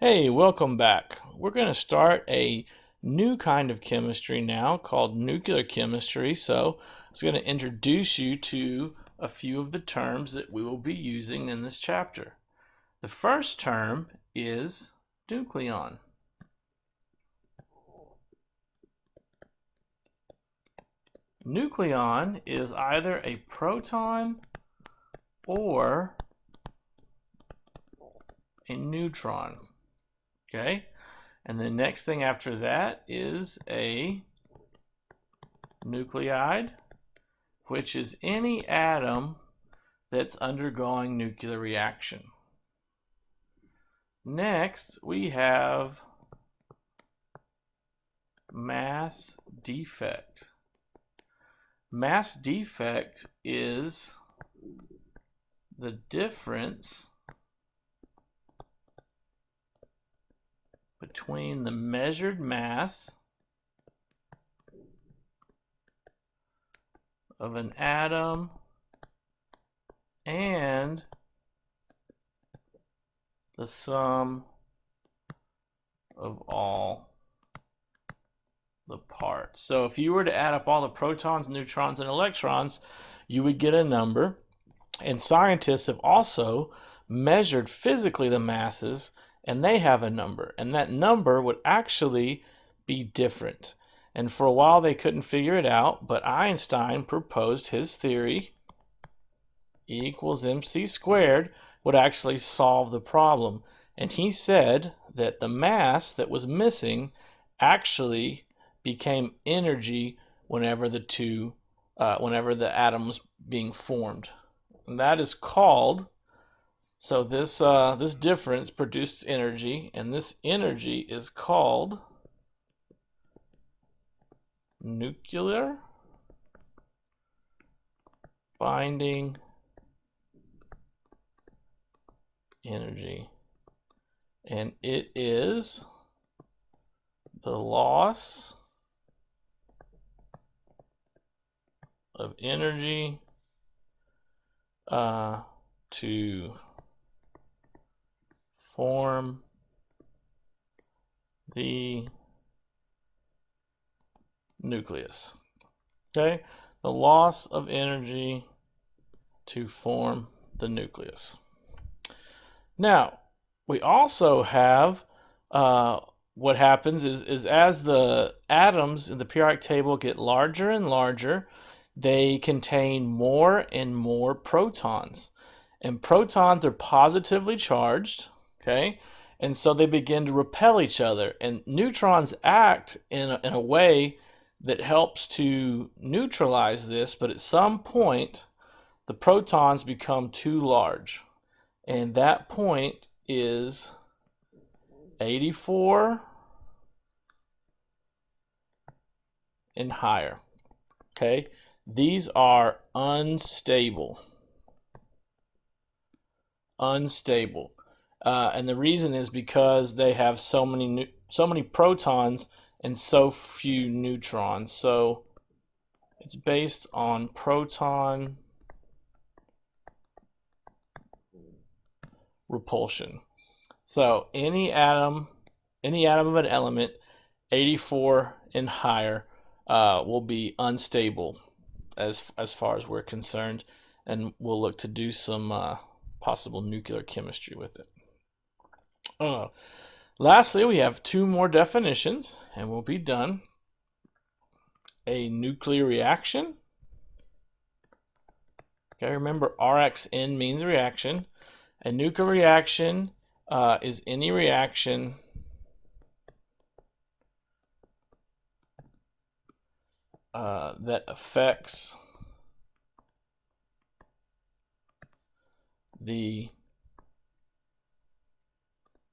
Hey, welcome back. We're going to start a new kind of chemistry now called nuclear chemistry. So it's going to introduce you to a few of the terms that we will be using in this chapter. The first term is nucleon. Nucleon is either a proton or a neutron. Okay, and the next thing after that is a nuclide, which is any atom that's undergoing nuclear reaction. Next, we have mass defect. Mass defect is the difference between the measured mass of an atom and the sum of all the parts. So if you were to add up all the protons, neutrons, and electrons, you would get a number. And scientists have also measured physically the masses, and they have a number. And that number would actually be different. And for a while they couldn't figure it out, but Einstein proposed his theory, E equals mc squared, would actually solve the problem. And he said that the mass that was missing actually became energy whenever the atom was being formed. And that is called, so this difference produced energy, and this energy is called nuclear binding energy. And it is the loss of energy to form the nucleus. Okay, the loss of energy to form the nucleus. Now, we also have what happens is as the atoms in the periodic table get larger and larger, they contain more and more protons. And protons are positively charged, okay? And so they begin to repel each other. And neutrons act in a way that helps to neutralize this, but at some point, the protons become too large. And that point is 84 and higher, okay? These are unstable. And the reason is because they have so many protons and so few neutrons. So it's based on proton repulsion. So any atom of an element 84 and higher will be unstable as far as we're concerned, and we'll look to do some possible nuclear chemistry with it. Lastly, we have two more definitions, and we'll be done. A nuclear reaction. Okay, remember RXN means reaction. A nuclear reaction is any reaction that affects the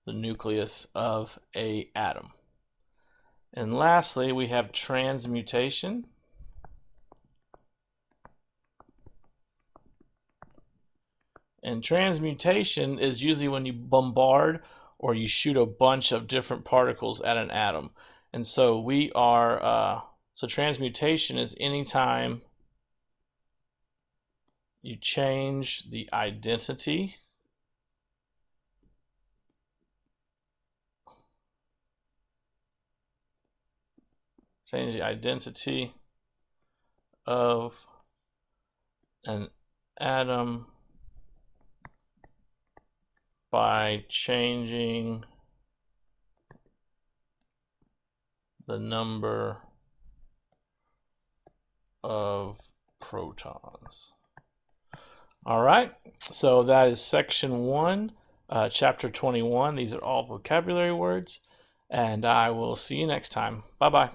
nucleus of an atom. And lastly, we have transmutation. And transmutation is usually when you bombard or you shoot a bunch of different particles at an atom. And so so transmutation is anytime you change the identity change the identity of an atom by changing the number of protons. All right, so that is section 1, chapter 21. These are all vocabulary words, and I will see you next time. Bye-bye.